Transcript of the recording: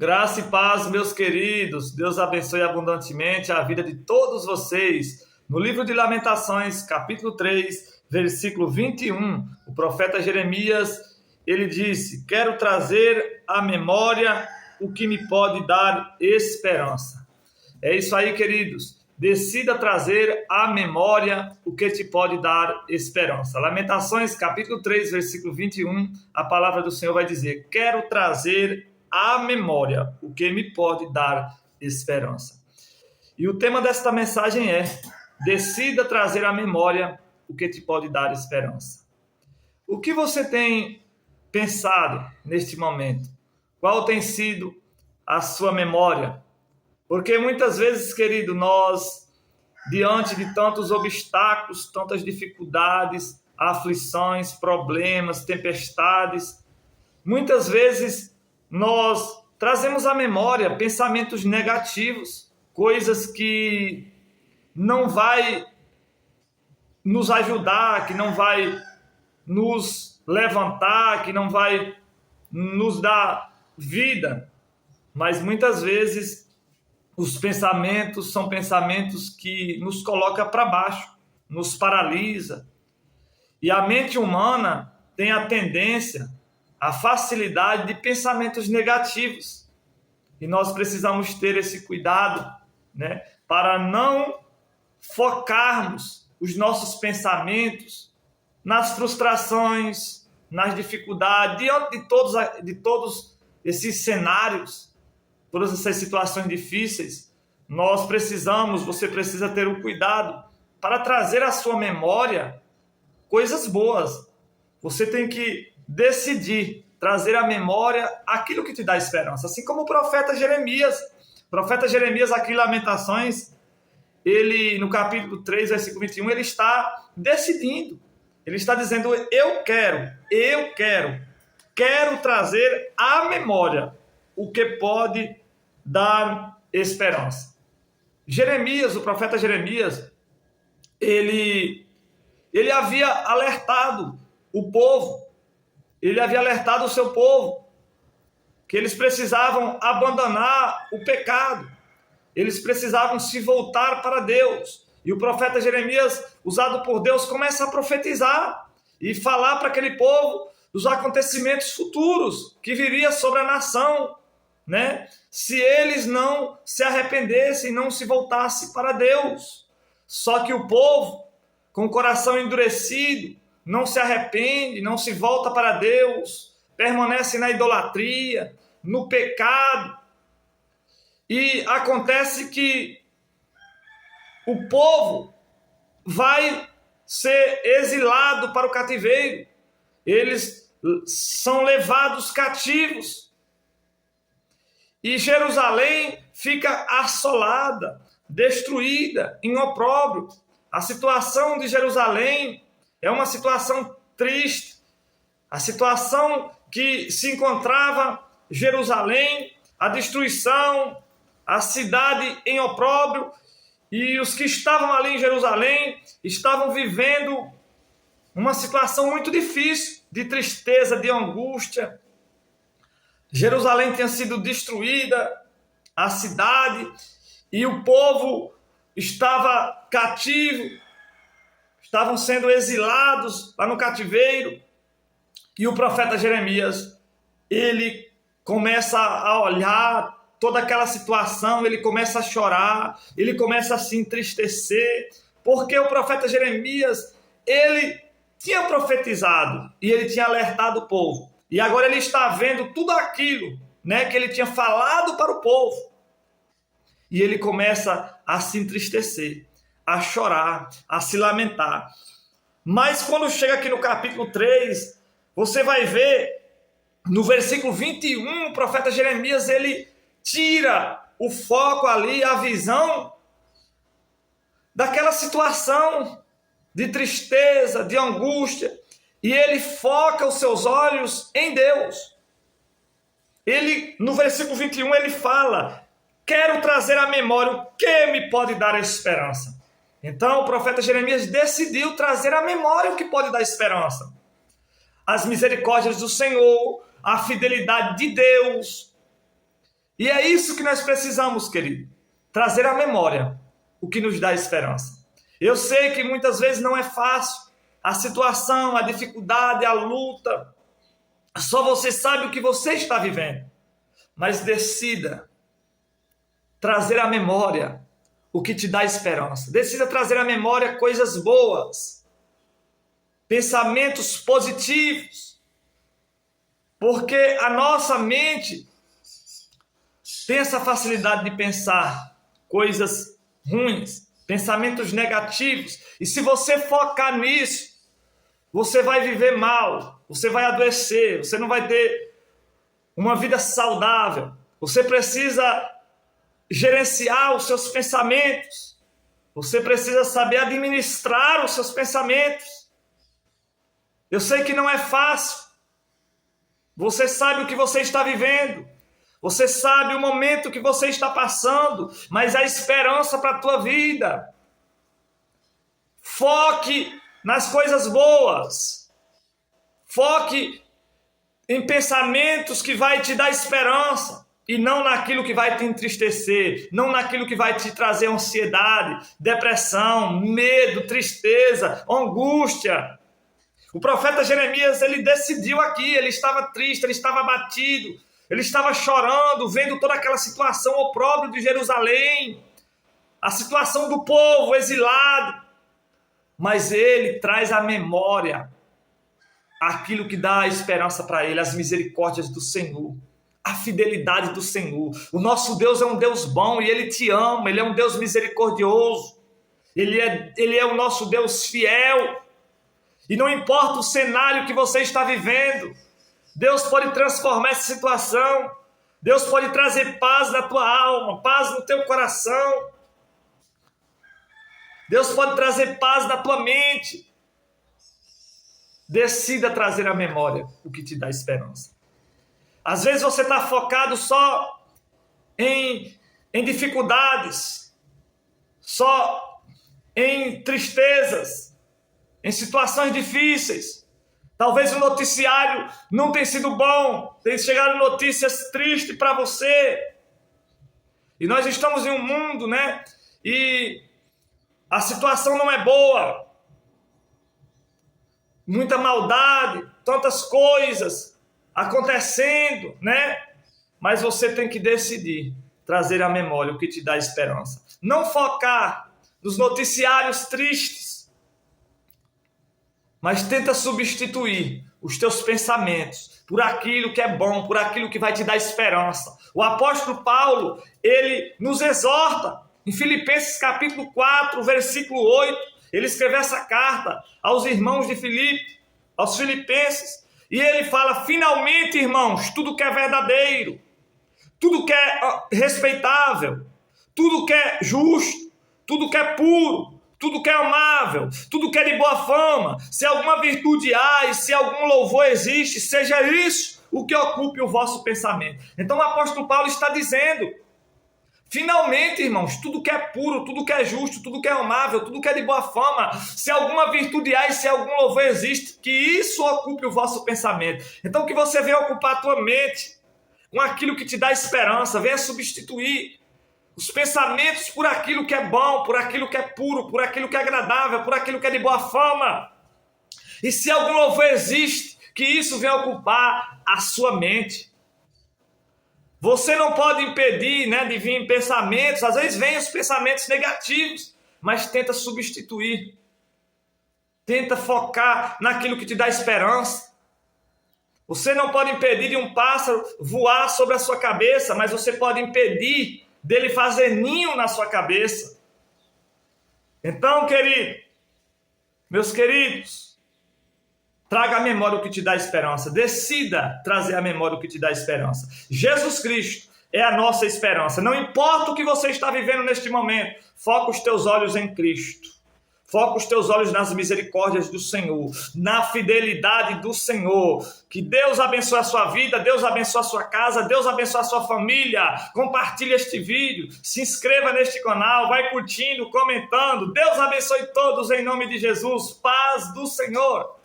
Graça e paz, meus queridos. Deus abençoe abundantemente a vida de todos vocês. No livro de Lamentações, capítulo 3, versículo 21, o profeta Jeremias, ele disse: quero trazer à memória o que me pode dar esperança. É isso aí, queridos. Decida trazer à memória o que te pode dar esperança. Lamentações, capítulo 3, versículo 21, a palavra do Senhor vai dizer: quero trazer à memória o que me pode dar esperança. E o tema desta mensagem é: decida trazer à memória o que te pode dar esperança. O que você tem pensado neste momento? Qual tem sido a sua memória? Porque muitas vezes, querido, nós, diante de tantos obstáculos, tantas dificuldades, aflições, problemas, tempestades, muitas vezes nós trazemos à memória pensamentos negativos, coisas que não vai nos ajudar, que não vai nos levantar, que não vai nos dar vida. Mas muitas vezes os pensamentos são pensamentos que nos colocam para baixo, nos paralisa. E a mente humana tem a tendência, a facilidade de pensamentos negativos. E nós precisamos ter esse cuidado, né, para não focarmos os nossos pensamentos nas frustrações, nas dificuldades, diante de todos esses cenários, todas essas situações difíceis. Você precisa ter o cuidado para trazer à sua memória coisas boas. Você tem que decidir trazer à memória aquilo que te dá esperança. Assim como o profeta Jeremias. O profeta Jeremias, aqui em Lamentações, ele, no capítulo 3, versículo 21, ele está decidindo. Ele está dizendo: eu quero trazer à memória o que pode dar esperança. Jeremias, o profeta Jeremias, ele havia alertado o povo, ele havia alertado o seu povo que eles precisavam abandonar o pecado, eles precisavam se voltar para Deus. E o profeta Jeremias, usado por Deus, começa a profetizar e falar para aquele povo dos acontecimentos futuros que viria sobre a nação, né? Se eles não se arrependessem, não se voltassem para Deus. Só que o povo, com o coração endurecido, não se arrepende, não se volta para Deus, permanece na idolatria, no pecado. E acontece que o povo vai ser exilado para o cativeiro. Eles são levados cativos. E Jerusalém fica assolada, destruída, em opróbrio. A situação de Jerusalém é uma situação triste. A situação que se encontrava Jerusalém, a destruição, a cidade em opróbrio, e os que estavam ali em Jerusalém estavam vivendo uma situação muito difícil, de tristeza, de angústia. Jerusalém tinha sido destruída, a cidade, e o povo estava cativo, estavam sendo exilados lá no cativeiro. E o profeta Jeremias, ele começa a olhar toda aquela situação, ele começa a chorar, ele começa a se entristecer, porque o profeta Jeremias, ele tinha profetizado e ele tinha alertado o povo. E agora ele está vendo tudo aquilo, né, que ele tinha falado para o povo. E ele começa a se entristecer, a chorar, a se lamentar. Mas quando chega aqui no capítulo 3, você vai ver, no versículo 21, o profeta Jeremias, ele tira o foco ali, a visão daquela situação de tristeza, de angústia, e ele foca os seus olhos em Deus. Ele, no versículo 21, ele fala: quero trazer à memória o que me pode dar esperança. Então o profeta Jeremias decidiu trazer à memória o que pode dar esperança. As misericórdias do Senhor, a fidelidade de Deus. E é isso que nós precisamos, querido. Trazer à memória o que nos dá esperança. Eu sei que muitas vezes não é fácil. A situação, a dificuldade, a luta. Só você sabe o que você está vivendo. Mas decida trazer à memória o que te dá esperança. Decida trazer à memória coisas boas. Pensamentos positivos. Porque a nossa mente tem essa facilidade de pensar coisas ruins, pensamentos negativos. E se você focar nisso, você vai viver mal, você vai adoecer, você não vai ter uma vida saudável. Você precisa gerenciar os seus pensamentos. Você precisa saber administrar os seus pensamentos. Eu sei que não é fácil. Você sabe o que você está vivendo. Você sabe o momento que você está passando, mas há esperança para a tua vida. Foque nas coisas boas. Foque em pensamentos que vai te dar esperança e não naquilo que vai te entristecer, não naquilo que vai te trazer ansiedade, depressão, medo, tristeza, angústia. O profeta Jeremias, ele decidiu aqui, ele estava triste, ele estava abatido, ele estava chorando, vendo toda aquela situação opróbrio de Jerusalém, a situação do povo exilado. Mas ele traz à memória aquilo que dá esperança para ele, as misericórdias do Senhor, a fidelidade do Senhor. O nosso Deus é um Deus bom e Ele te ama, Ele é um Deus misericordioso, Ele é o nosso Deus fiel. E não importa o cenário que você está vivendo, Deus pode transformar essa situação, Deus pode trazer paz na tua alma, paz no teu coração, Deus pode trazer paz na tua mente. Decida trazer à memória o que te dá esperança. Às vezes você está focado só em dificuldades, só em tristezas, em situações difíceis. Talvez o noticiário não tenha sido bom, tem chegado notícias tristes para você. E nós estamos em um mundo, né? E a situação não é boa. Muita maldade, tantas coisas acontecendo, né? Mas você tem que decidir trazer à memória o que te dá esperança. Não focar nos noticiários tristes, mas tenta substituir os teus pensamentos por aquilo que é bom, por aquilo que vai te dar esperança. O apóstolo Paulo, ele nos exorta em Filipenses capítulo 4, versículo 8, ele escreveu essa carta aos irmãos de Filipe, aos filipenses, e ele fala: finalmente, irmãos, tudo que é verdadeiro, tudo que é respeitável, tudo que é justo, tudo que é puro, tudo que é amável, tudo que é de boa fama, se alguma virtude há e se algum louvor existe, seja isso o que ocupe o vosso pensamento. Então o apóstolo Paulo está dizendo: finalmente, irmãos, tudo que é puro, tudo que é justo, tudo que é amável, tudo que é de boa fama, se alguma virtude há e se algum louvor existe, que isso ocupe o vosso pensamento. Então que você venha ocupar a tua mente com aquilo que te dá esperança, venha substituir os pensamentos por aquilo que é bom, por aquilo que é puro, por aquilo que é agradável, por aquilo que é de boa fama. E se algum louvor existe, que isso venha ocupar a sua mente. Você não pode impedir, né, de vir pensamentos. Às vezes vêm os pensamentos negativos, mas tenta substituir. Tenta focar naquilo que te dá esperança. Você não pode impedir de um pássaro voar sobre a sua cabeça, mas você pode impedir dele fazer ninho na sua cabeça. Então, querido, meus queridos, traga à memória o que te dá esperança. Decida trazer à memória o que te dá esperança. Jesus Cristo é a nossa esperança. Não importa o que você está vivendo neste momento, foca os teus olhos em Cristo. Foca os teus olhos nas misericórdias do Senhor, na fidelidade do Senhor. Que Deus abençoe a sua vida, Deus abençoe a sua casa, Deus abençoe a sua família. Compartilhe este vídeo, se inscreva neste canal, vai curtindo, comentando. Deus abençoe todos em nome de Jesus. Paz do Senhor.